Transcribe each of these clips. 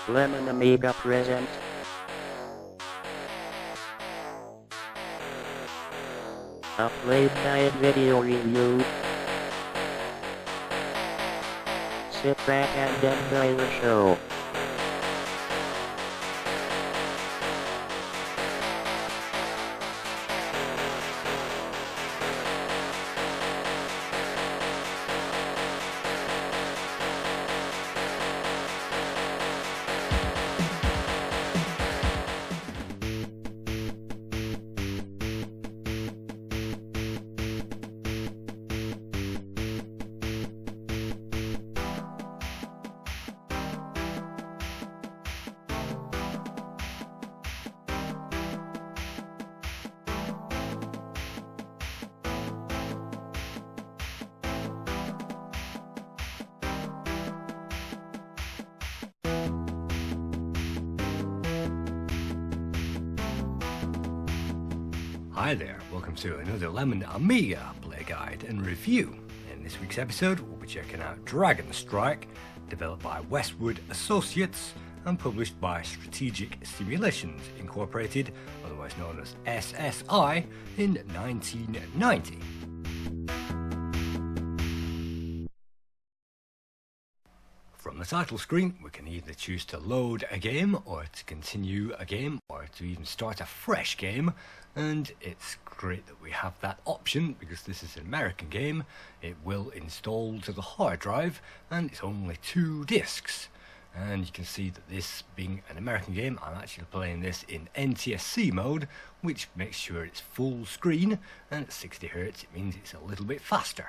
Lemon Amiga presents a Playguide video review. Sit back and enjoy the show. Hi there, welcome to another Lemon Amiga Playguide and review. In this week's episode, we'll be checking out Dragon Strike, developed by Westwood Associates and published by Strategic Simulations Incorporated, otherwise known as SSI, in 1990. From the title screen, we can either choose to load a game, or to continue a game, or to even start a fresh game, and it's great that we have that option because this is an American game. It will install to the hard drive, and it's only 2 discs. And you can see that this being an American game, I'm actually playing this in NTSC mode, which makes sure it's full screen, and at 60 Hz it means it's a little bit faster.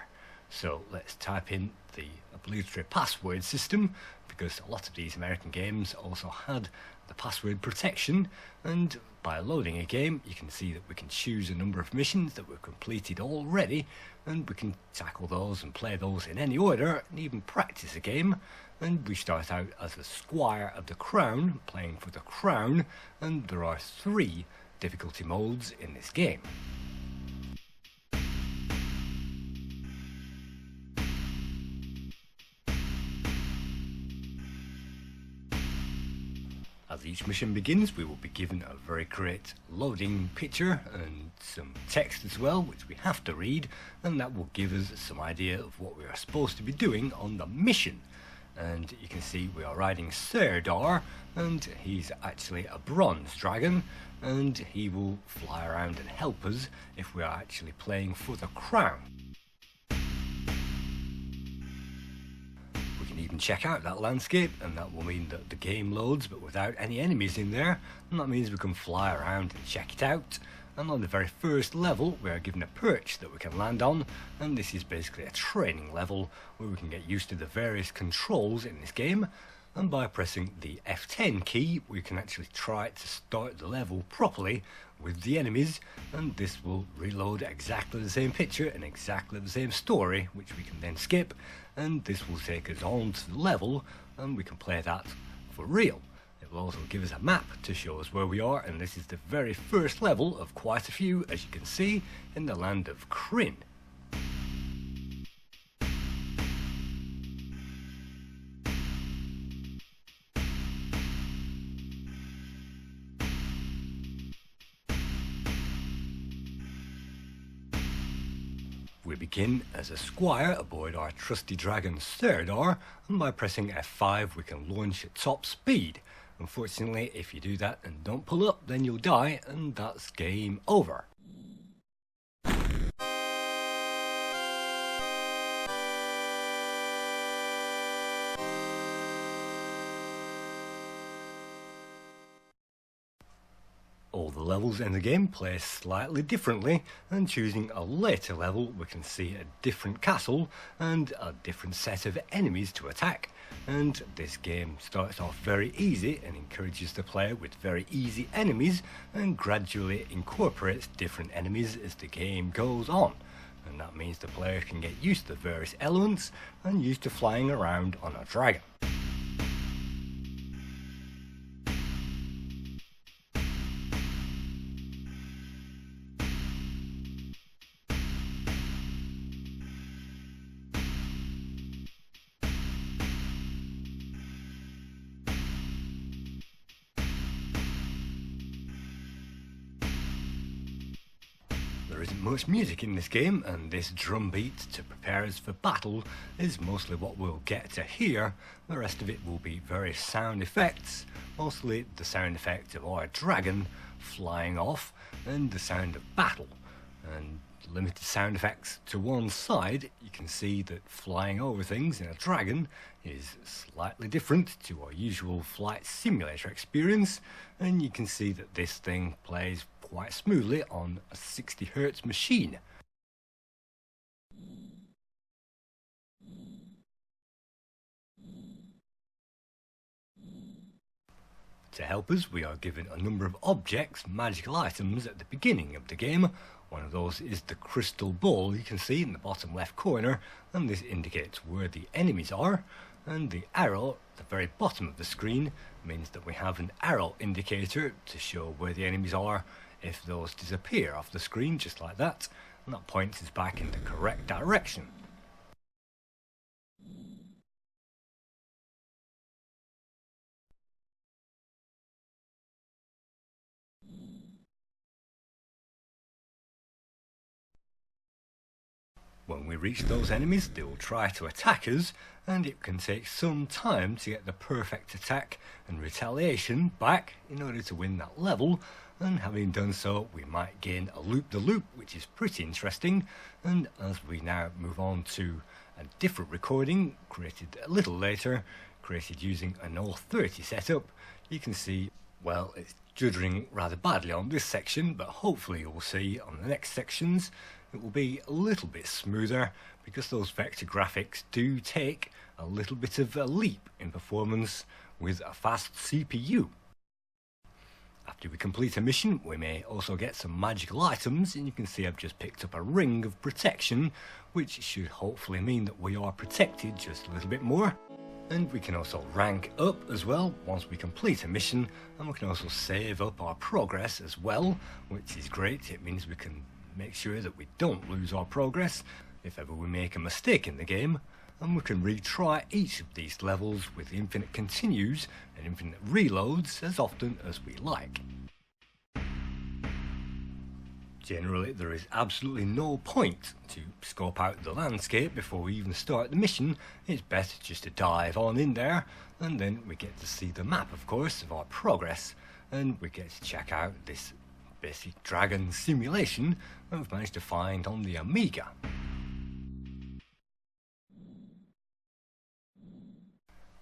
So let's type in the obligatory password system, because a lot of these American games also had the password protection, and by loading a game you can see that we can choose a number of missions that were completed already, and we can tackle those and play those in any order and even practice a game. And we start out as a Squire of the Crown, playing for the Crown, and there are 3 difficulty modes in this game. As each mission begins, we will be given a very great loading picture and some text as well, which we have to read, and that will give us some idea of what we are supposed to be doing on the mission. And you can see we are riding Serdar, and he's actually a bronze dragon, and he will fly around and help us if we are actually playing for the crown. Even check out that landscape, and that will mean that the game loads but without any enemies in there, and that means we can fly around and check it out. And on the very first level we are given a perch that we can land on, and this is basically a training level where we can get used to the various controls in this game, and by pressing the F10 key we can actually try to start the level properly with the enemies, and this will reload exactly the same picture and exactly the same story, which we can then skip, and this will take us on to the level and we can play that for real. It will also give us a map to show us where we are, and this is the very first level of quite a few, as you can see, in the land of Kryn. We begin as a Squire aboard our trusty dragon Serdar, and by pressing F5 we can launch at top speed. Unfortunately, if you do that and don't pull up, then you'll die, and that's game over. All the levels in the game play slightly differently, and choosing a later level we can see a different castle and a different set of enemies to attack. And this game starts off very easy and encourages the player with very easy enemies, and gradually incorporates different enemies as the game goes on. And that means the player can get used to the various elements and used to flying around on a dragon. there isn't much music in this game, and this drum beat to prepare us for battle is mostly what we'll get to hear. The rest of it will be various sound effects, mostly the sound effect of our dragon flying off and the sound of battle. And limited sound effects to one side, you can see that flying over things in a dragon is slightly different to our usual flight simulator experience, and you can see that this thing plays quite smoothly on a 60Hz machine. To help us, we are given a number of objects, magical items, at the beginning of the game. One of those is the crystal ball you can see in the bottom left corner, and this indicates where the enemies are. And the arrow at the very bottom of the screen means that we have an arrow indicator to show where the enemies are if those disappear off the screen, just like that, and that points us back in the correct direction. When we reach those enemies, they will try to attack us, and it can take some time to get the perfect attack and retaliation back in order to win that level. And having done so, we might gain a loop-the-loop, which is pretty interesting. And as we now move on to a different recording, created a little later, created using an 030 setup, you can see, well, it's juddering rather badly on this section, but hopefully you'll see on the next sections it will be a little bit smoother, because those vector graphics do take a little bit of a leap in performance with a fast CPU. After we complete a mission, we may also get some magical items, and you can see I've just picked up a ring of protection, which should hopefully mean that we are protected just a little bit more. And we can also rank up as well once we complete a mission, and we can also save up our progress as well, which is great. It means we can make sure that we don't lose our progress if ever we make a mistake in the game, and we can retry each of these levels with infinite continues and infinite reloads as often as we like. Generally, there is absolutely no point to scope out the landscape before we even start the mission. It's better just to dive on in there, and then we get to see the map, of course, of our progress, and we get to check out this basic dragon simulation that we've managed to find on the Amiga.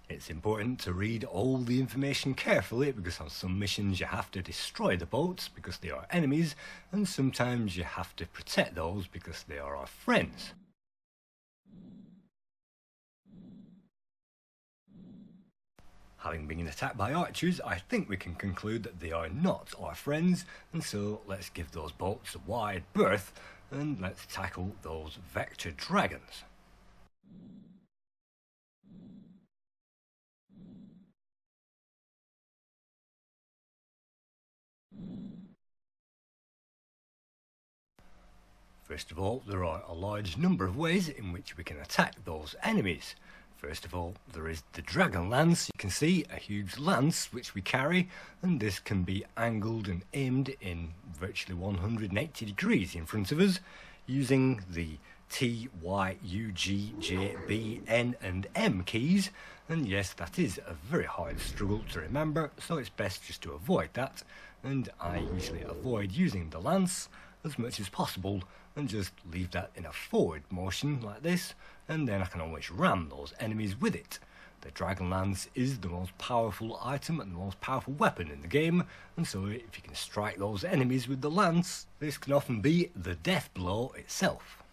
It's important to read all the information carefully, because on some missions you have to destroy the boats because they are enemies, and sometimes you have to protect those because they are our friends. Having been attacked by archers, I think we can conclude that they are not our friends, and so let's give those boats a wide berth and let's tackle those vector dragons. First of all, there are a large number of ways in which we can attack those enemies. First of all, there is the Dragonlance. You can see a huge lance which we carry, and this can be angled and aimed in virtually 180 degrees in front of us using the T, Y, U, G, J, B, N and M keys. And yes, that is a very hard struggle to remember, so it's best just to avoid that, and I usually avoid using the lance as much as possible and just leave that in a forward motion like this, and then I can always ram those enemies with it. The Dragonlance is the most powerful item and the most powerful weapon in the game, and so if you can strike those enemies with the lance, this can often be the death blow itself.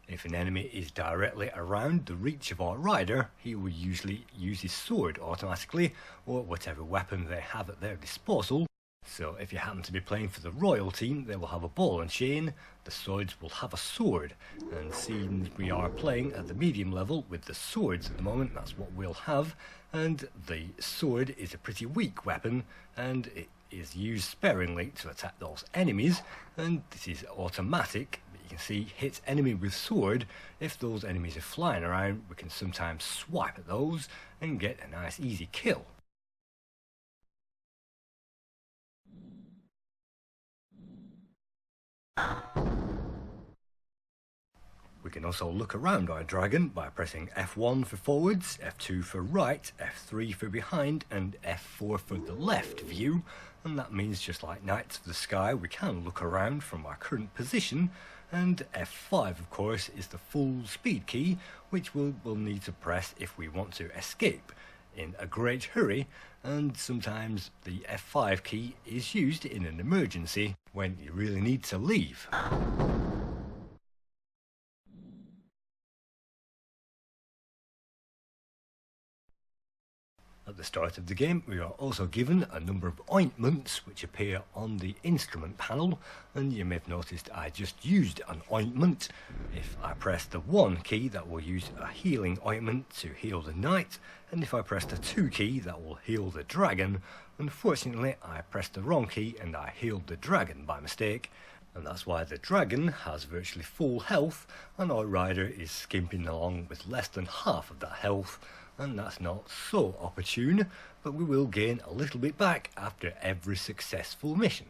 If an enemy is directly around the reach of our rider, he will usually use his sword automatically, or whatever weapon they have at their disposal. So if you happen to be playing for the royal team, they will have a ball and chain, the swords will have a sword, and seeing we are playing at the medium level with the swords at the moment, that's what we'll have, and the sword is a pretty weak weapon, and it is used sparingly to attack those enemies, and this is automatic. You can see hit enemy with sword. If those enemies are flying around, we can sometimes swipe at those and get a nice easy kill. We can also look around our dragon by pressing F1 for forwards, F2 for right, F3 for behind, and F4 for the left view. And that means, just like Knights of the Sky, we can look around from our current position. And F5, of course, is the full speed key, which we'll need to press if we want to escape in a great hurry. And sometimes the F5 key is used in an emergency when you really need to leave. At the start of the game, we are also given a number of ointments which appear on the instrument panel, and you may have noticed I just used an ointment. If I press the 1 key, that will use a healing ointment to heal the knight, and if I press the 2 key, that will heal the dragon. Unfortunately, I pressed the wrong key and I healed the dragon by mistake, and that's why the dragon has virtually full health and our rider is skimping along with less than half of that health. And that's not so opportune, but we will gain a little bit back after every successful mission.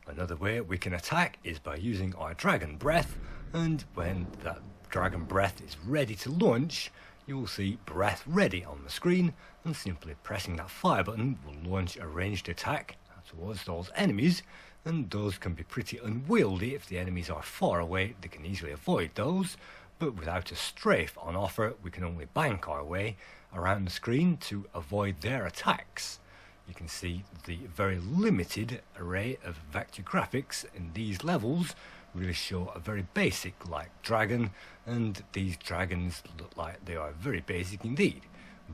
Another way we can attack is by using our dragon breath, and when that dragon breath is ready to launch, you will see breath ready on the screen, and simply pressing that fire button will launch a ranged attack towards those enemies. And those can be pretty unwieldy. If the enemies are far away, they can easily avoid those, but without a strafe on offer, we can only bank our way around the screen to avoid their attacks. You can see the very limited array of vector graphics in these levels really show a very basic like dragon, and these dragons look like they are very basic indeed.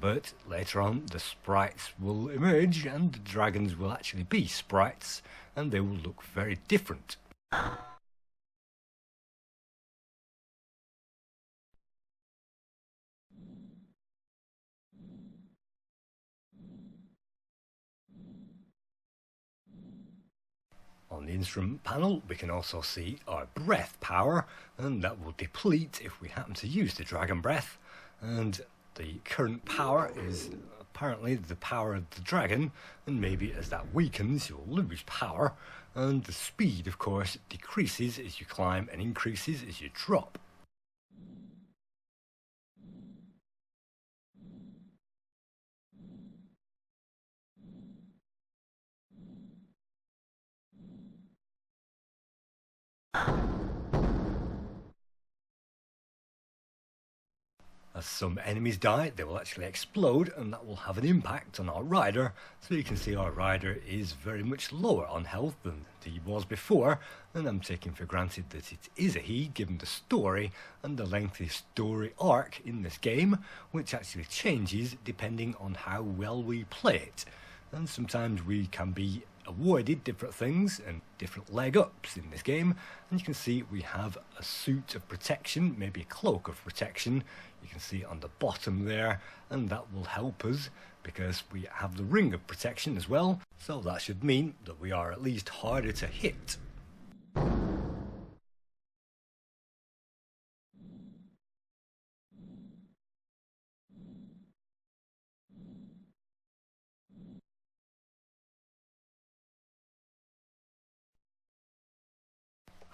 But later on the sprites will emerge and the dragons will actually be sprites, and they will look very different. On the instrument panel we can also see our breath power, and that will deplete if we happen to use the dragon breath, and the current power is apparently the power of the dragon, and maybe as that weakens you'll lose power, and the speed of course decreases as you climb and increases as you drop. As some enemies die, they will actually explode, and that will have an impact on our rider. So you can see our rider is very much lower on health than he was before, and I'm taking for granted that it is a he given the story and the lengthy story arc in this game, which actually changes depending on how well we play it. And sometimes we can be awarded different things and different leg ups in this game, and you can see we have a suit of protection, maybe a cloak of protection. You can see on the bottom there, and that will help us because we have the ring of protection as well, so that should mean that we are at least harder to hit.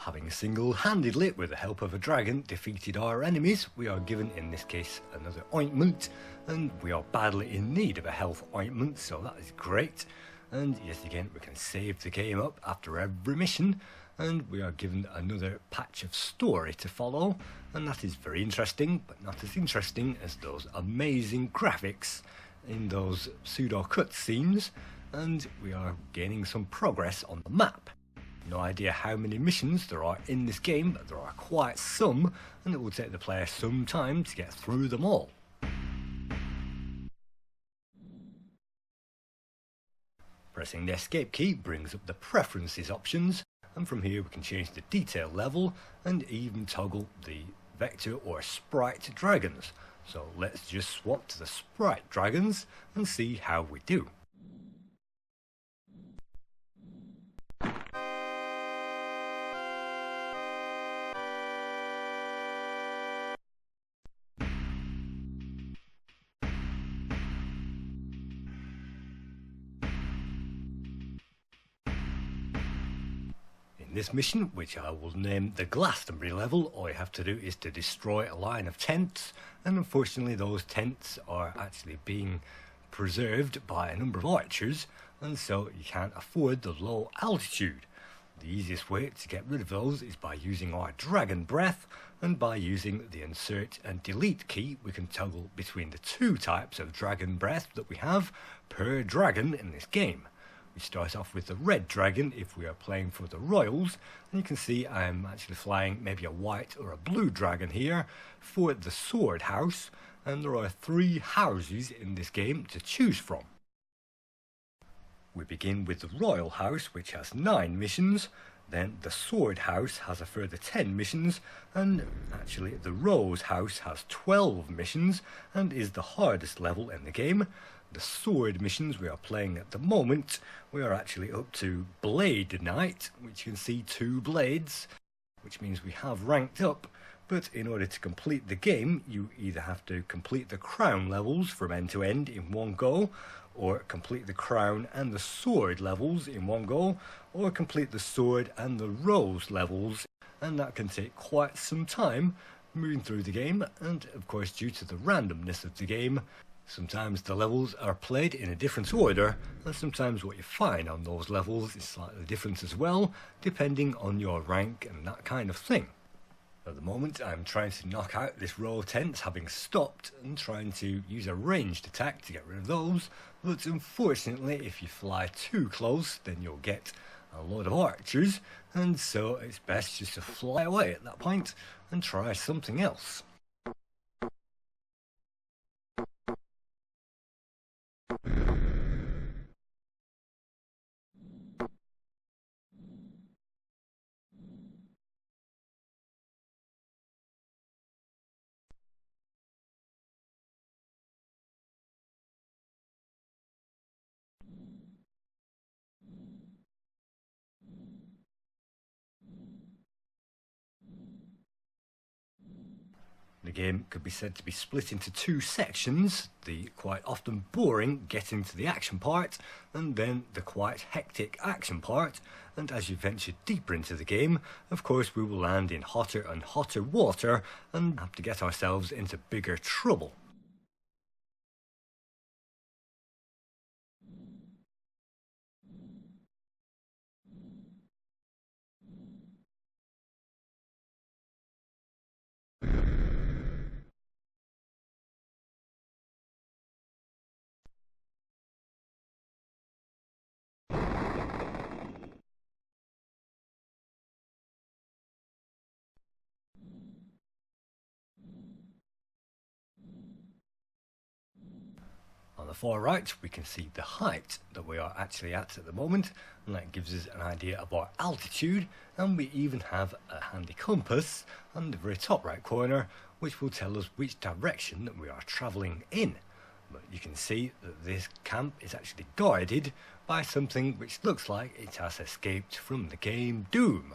Having single-handedly, with the help of a dragon, defeated our enemies, we are given, in this case, another ointment, and we are badly in need of a health ointment, so that is great. And yet again, we can save the game up after every mission, and we are given another patch of story to follow, and that is very interesting, but not as interesting as those amazing graphics in those pseudo cutscenes, and we are gaining some progress on the map. No idea how many missions there are in this game, but there are quite some, and it will take the player some time to get through them all. Pressing the escape key brings up the preferences options, and from here we can change the detail level and even toggle the vector or sprite dragons. So let's just swap to the sprite dragons and see how we do. In this mission, which I will name the Glastonbury level, all you have to do is to destroy a line of tents, and unfortunately those tents are actually being preserved by a number of archers, and so you can't afford the low altitude. The easiest way to get rid of those is by using our dragon breath, and by using the insert and delete key we can toggle between the two types of dragon breath that we have per dragon in this game. We start off with the red dragon if we are playing for the royals, and you can see I'm actually flying maybe a white or a blue dragon here for the sword house, and there are 3 houses in this game to choose from. We begin with the royal house, which has 9 missions, then the sword house has a further 10 missions, and actually the rose house has 12 missions and is the hardest level in the game. The sword missions we are playing at the moment, we are actually up to Blade Knight, which you can see 2 blades, which means we have ranked up, but in order to complete the game you either have to complete the crown levels from end to end in one go, or complete the crown and the sword levels in one go, or complete the sword and the rose levels, and that can take quite some time moving through the game. And of course, due to the randomness of the game, sometimes the levels are played in a different order, and sometimes what you find on those levels is slightly different as well, depending on your rank and that kind of thing. At the moment I'm trying to knock out this row of tents, having stopped, and trying to use a ranged attack to get rid of those, but unfortunately if you fly too close then you'll get a load of archers, and so it's best just to fly away at that point and try something else. The game could be said to be split into 2 sections, the quite often boring getting to the action part, and then the quite hectic action part, and as you venture deeper into the game, of course we will land in hotter and hotter water and have to get ourselves into bigger trouble. On the far right we can see the height that we are actually at the moment, and that gives us an idea of our altitude, and we even have a handy compass on the very top right corner which will tell us which direction that we are travelling in. But you can see that this camp is actually guarded by something which looks like it has escaped from the game Doom.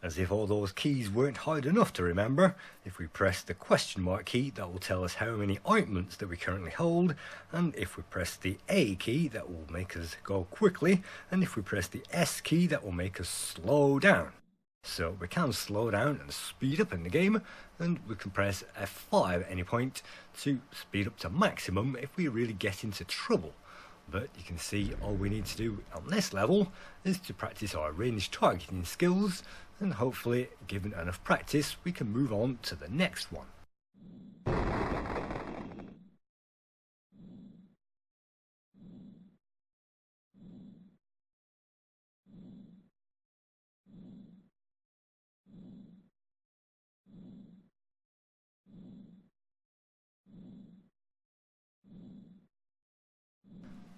As if all those keys weren't hard enough to remember, if we press the question mark key that will tell us how many ointments that we currently hold, and if we press the A key that will make us go quickly, and if we press the S key that will make us slow down. So we can slow down and speed up in the game, and we can press F5 at any point to speed up to maximum if we really get into trouble. But you can see all we need to do on this level is to practice our ranged targeting skills, and hopefully, given enough practice, we can move on to the next one.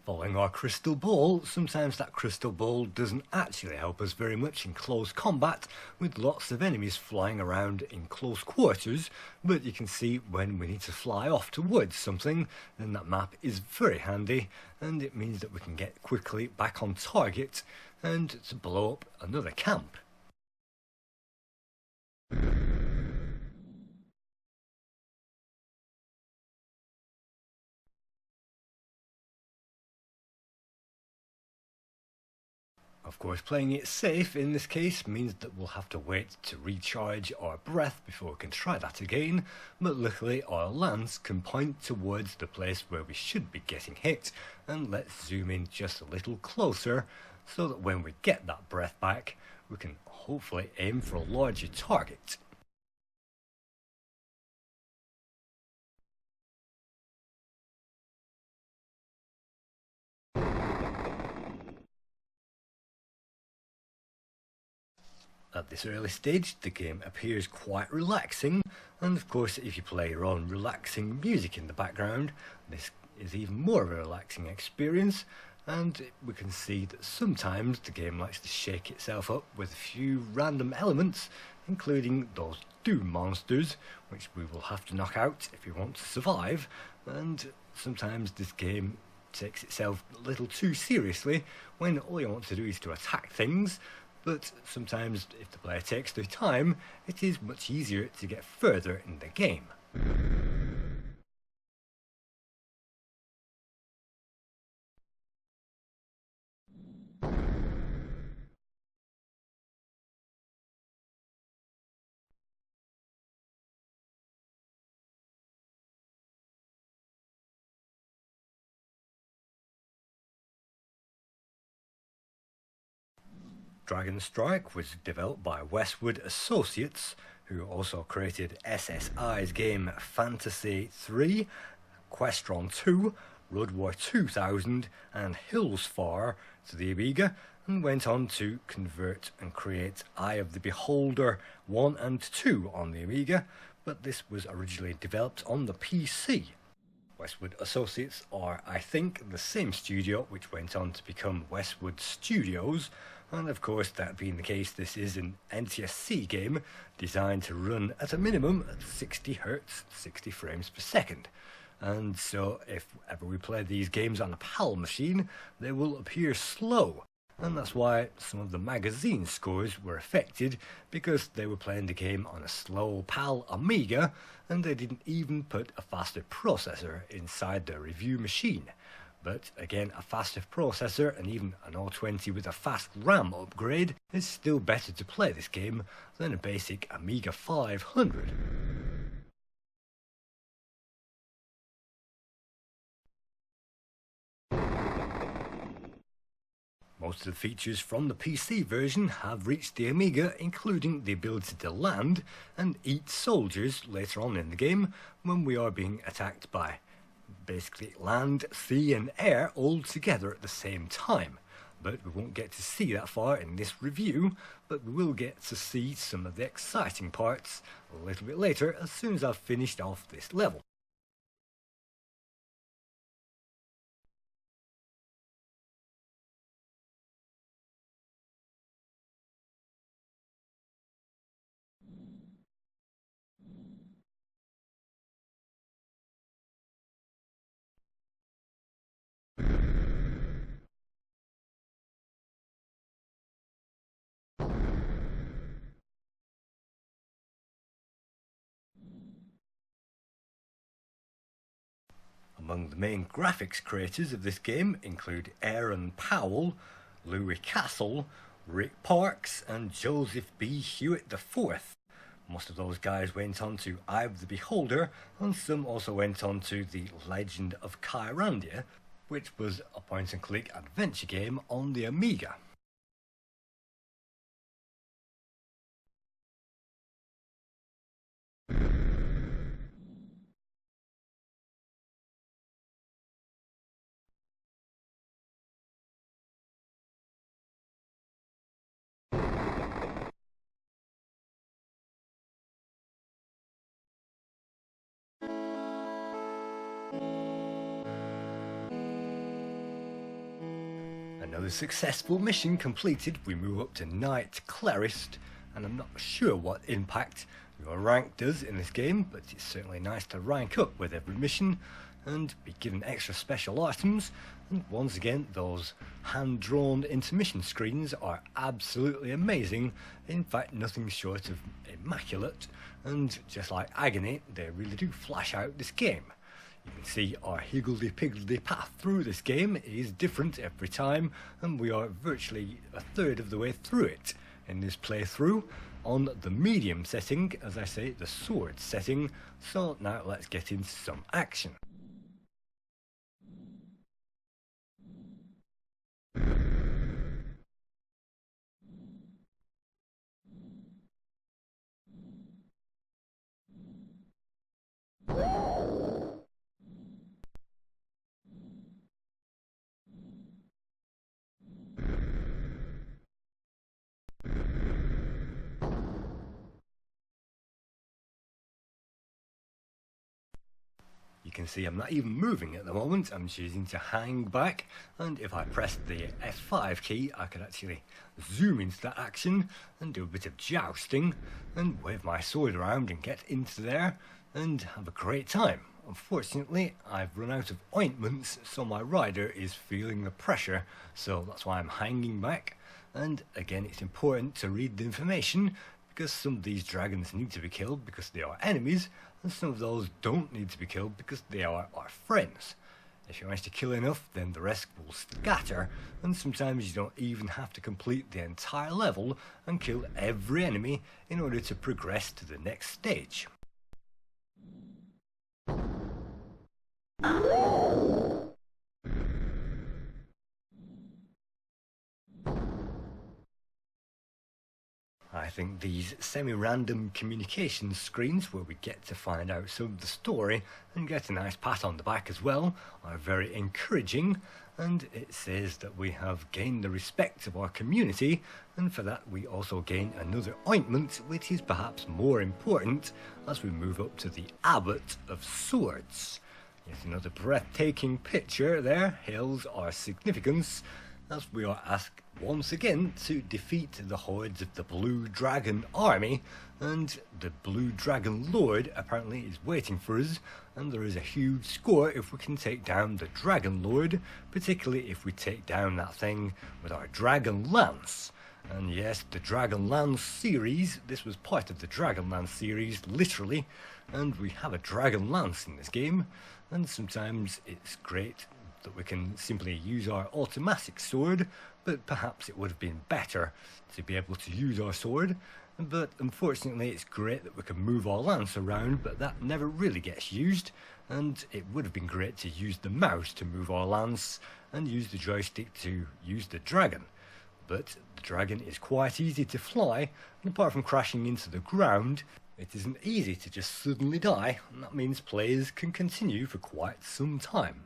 Following our crystal ball, sometimes that crystal ball doesn't actually help us very much in close combat with lots of enemies flying around in close quarters, but you can see when we need to fly off towards something, then that map is very handy, and it means that we can get quickly back on target and to blow up another camp. Of course, playing it safe in this case means that we'll have to wait to recharge our breath before we can try that again, but luckily our lance can point towards the place where we should be getting hit, and let's zoom in just a little closer so that when we get that breath back, we can hopefully aim for a larger target. At this early stage, the game appears quite relaxing, and of course if you play your own relaxing music in the background, this is even more of a relaxing experience, and we can see that sometimes the game likes to shake itself up with a few random elements, including those doom monsters, which we will have to knock out if we want to survive, and sometimes this game takes itself a little too seriously when all you want to do is to attack things. But sometimes, if the player takes their time, it is much easier to get further in the game. Dragon Strike was developed by Westwood Associates, who also created SSI's game Fantasy 3, Questron 2, Road War 2000 and Hillsfar to the Amiga, and went on to convert and create Eye of the Beholder 1 and 2 on the Amiga, but this was originally developed on the PC. Westwood Associates are, I think, the same studio which went on to become Westwood Studios, and of course, that being the case, this is an NTSC game designed to run at a minimum at 60 Hz, 60 frames per second. And so if ever we play these games on a PAL machine, they will appear slow. And that's why some of the magazine scores were affected, because they were playing the game on a slow PAL Amiga, and they didn't even put a faster processor inside their review machine. But again, a faster processor and even an O20 with a fast RAM upgrade is still better to play this game than a basic Amiga 500. Most of the features from the PC version have reached the Amiga, including the ability to land and eat soldiers later on in the game when we are being attacked by basically land, sea and air all together at the same time. But we won't get to see that far in this review, but we will get to see some of the exciting parts a little bit later as soon as I've finished off this level. Among the main graphics creators of this game include Aaron Powell, Louis Castle, Rick Parks and Joseph B. Hewitt IV. Most of those guys went on to Eye of the Beholder, and some also went on to The Legend of Kyrandia, which was a point-and-click adventure game on the Amiga. Another successful mission completed. We move up to Knight Clerist, and I'm not sure what impact your rank does in this game, but it's certainly nice to rank up with every mission and be given extra special items. And once again, those hand-drawn intermission screens are absolutely amazing. In fact, nothing short of immaculate, and just like Agony, they really do flash out this game. You can see our higgledy-piggledy path through this game is different every time, and we are virtually a third of the way through it in this playthrough on the medium setting, as I say, the sword setting. So now let's get into some action. You can see I'm not even moving at the moment. I'm choosing to hang back, and if I press the F5 key I could actually zoom into that action and do a bit of jousting and wave my sword around and get into there and have a great time. Unfortunately, I've run out of ointments, so my rider is feeling the pressure, so that's why I'm hanging back. And again, it's important to read the information, because some of these dragons need to be killed because they are enemies, and some of those don't need to be killed because they are our friends. If you manage to kill enough, then the rest will scatter, and sometimes you don't even have to complete the entire level and kill every enemy in order to progress to the next stage. I think these semi-random communication screens, where we get to find out some of the story and get a nice pat on the back as well, are very encouraging, and it says that we have gained the respect of our community, and for that we also gain another ointment, which is perhaps more important as we move up to the Abbot of Swords. Yet another breathtaking picture there hails our significance, as we are asked once again to defeat the hordes of the Blue Dragon army, and the Blue Dragon Lord apparently is waiting for us, and there is a huge score if we can take down the Dragon Lord, particularly if we take down that thing with our Dragonlance. And yes, the Dragonlance series, this was part of the Dragonlance series, literally, and we have a Dragonlance in this game, and sometimes it's great that we can simply use our automatic sword, but perhaps it would have been better to be able to use our sword. But unfortunately it's great that we can move our lance around, but that never really gets used, and it would have been great to use the mouse to move our lance and use the joystick to use the dragon. But the dragon is quite easy to fly, and apart from crashing into the ground, it isn't easy to just suddenly die, and that means players can continue for quite some time.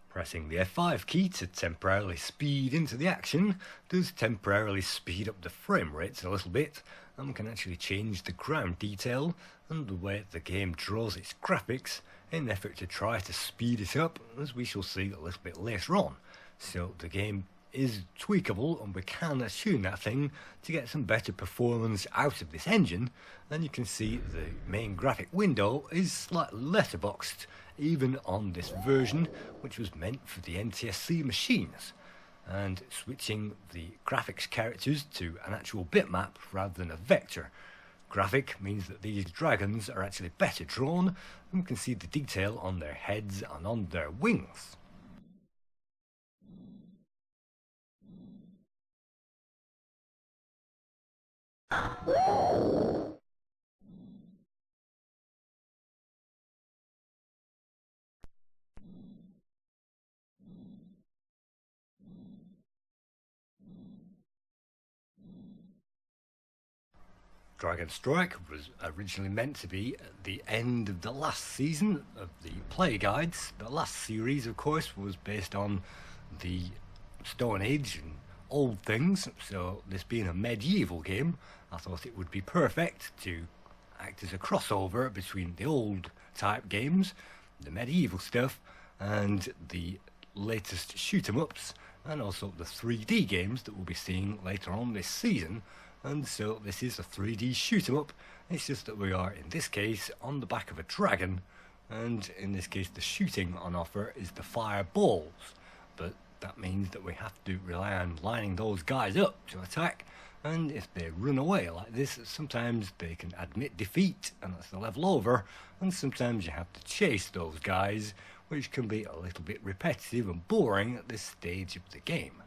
Pressing the F5 key to temporarily speed into the action does temporarily speed up the frame rates a little bit, and we can actually change the ground detail and the way the game draws its graphics in an effort to try to speed it up, as we shall see a little bit later on. So the game is tweakable, and we can tune that thing to get some better performance out of this engine. And you can see the main graphic window is slightly letterboxed even on this version, which was meant for the NTSC machines. And switching the graphics characters to an actual bitmap rather than a vector graphic means that these dragons are actually better drawn, and we can see the detail on their heads and on their wings. Dragon Strike was originally meant to be at the end of the last season of the Playguides. The last series, of course, was based on the Stone Age and old things, so this being a medieval game, I thought it would be perfect to act as a crossover between the old type games, the medieval stuff, and the latest shoot-em-ups, and also the 3D games that we'll be seeing later on this season. And so this is a 3D shoot-em-up. It's just that we are, in this case, on the back of a dragon, and in this case the shooting on offer is the fireballs, but that means that we have to rely on lining those guys up to attack, and if they run away like this, sometimes they can admit defeat and that's the level over, and sometimes you have to chase those guys, which can be a little bit repetitive and boring at this stage of the game.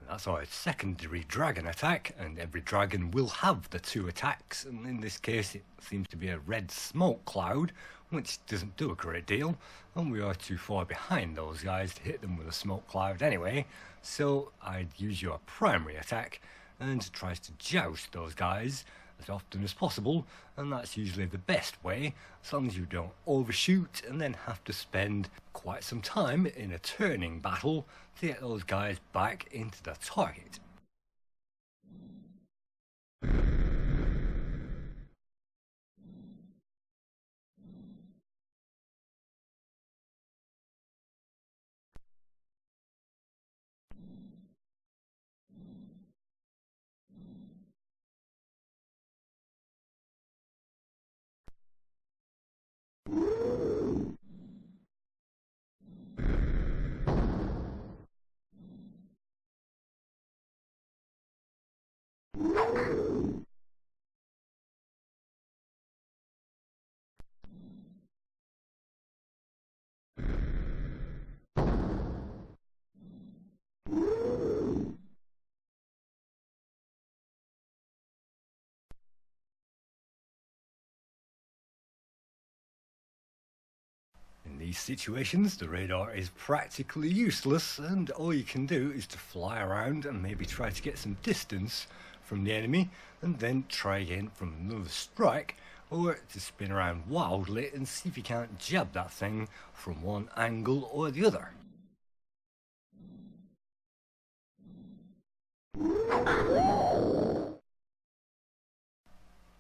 That's our secondary dragon attack, and every dragon will have the two attacks, and in this case it seems to be a red smoke cloud, which doesn't do a great deal, and we are too far behind those guys to hit them with a smoke cloud anyway, so I'd use your primary attack and tries to joust those guys as often as possible, and that's usually the best way, as long as you don't overshoot and then have to spend quite some time in a turning battle to get those guys back into the target. In these situations, the radar is practically useless, and all you can do is to fly around and maybe try to get some distance from the enemy, and then try again from another strike, or to spin around wildly and see if you can't jab that thing from one angle or the other.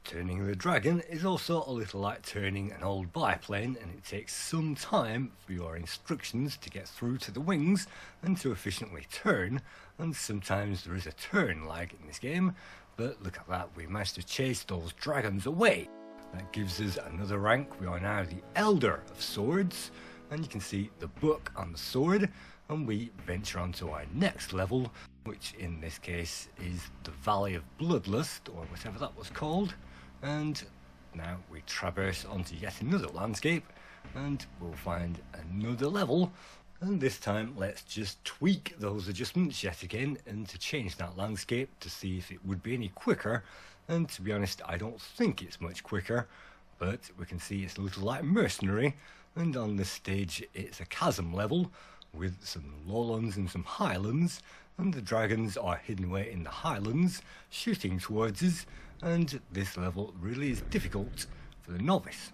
Turning the dragon is also a little like turning an old biplane, and it takes some time for your instructions to get through to the wings and to efficiently turn, and sometimes there is a turn lag in this game, but look at that, we managed to chase those dragons away. That gives us another rank. We are now the Elder of Swords, and you can see the book on the sword, and we venture on to our next level, which in this case is the Valley of Bloodlust, or whatever that was called. And now we traverse onto yet another landscape, and we'll find another level, and this time let's just tweak those adjustments yet again and to change that landscape to see if it would be any quicker. And to be honest, I don't think it's much quicker, but we can see it's a little like Mercenary, and on this stage it's a chasm level with some lowlands and some highlands, and the dragons are hidden away in the highlands shooting towards us, and this level really is difficult for the novice.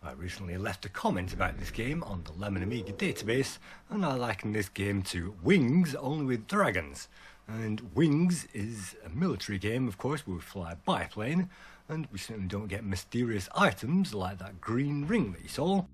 I recently left a comment about this game on the Lemon Amiga database, and I liken this game to Wings, only with dragons. And Wings is a military game, of course, where we fly a biplane, and we certainly don't get mysterious items like that green ring that you saw.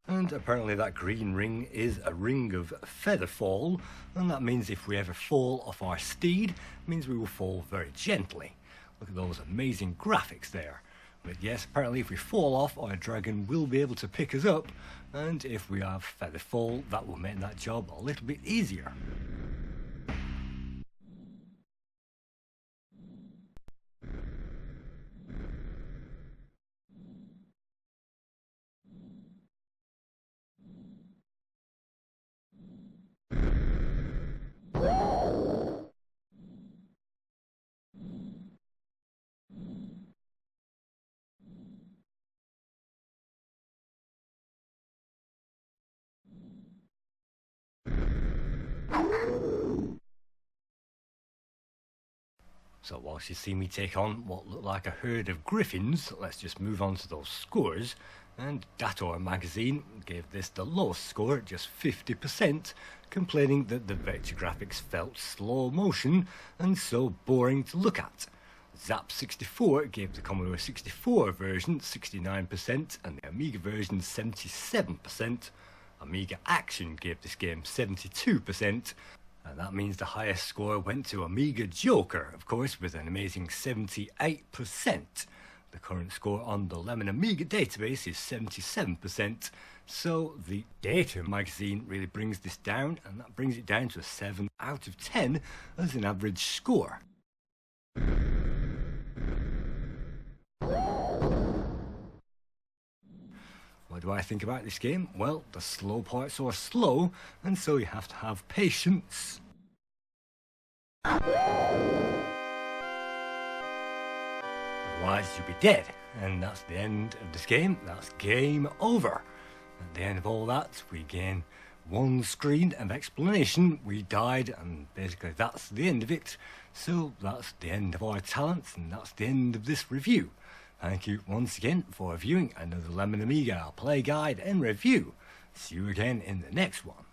And apparently that green ring is a ring of feather fall, and that means if we ever fall off our steed, it means we will fall very gently. Look at those amazing graphics there. But yes, apparently if we fall off, our dragon will be able to pick us up, and if we have feather fall, that will make that job a little bit easier. So whilst you see me take on what look like a herd of griffins, let's just move on to those scores. And Dator magazine gave this the lowest score, just 50%, complaining that the vector graphics felt slow motion and so boring to look at. Zap64 gave the Commodore 64 version 69% and the Amiga version 77%. Amiga Action gave this game 72%. And that means the highest score went to Amiga Joker, of course, with an amazing 78%. The current score on the Lemon Amiga database is 77%, so the Data magazine really brings this down, and that brings it down to a 7 out of 10 as an average score. What do I think about this game? Well, the slow parts are slow, and so you have to have patience. Otherwise you'll be dead, and that's the end of this game. That's game over. At the end of all that, we gain one screen of explanation. We died, and basically that's the end of it. So that's the end of our talents, and that's the end of this review. Thank you once again for viewing another Lemon Amiga Play Guide and Review. See you again in the next one.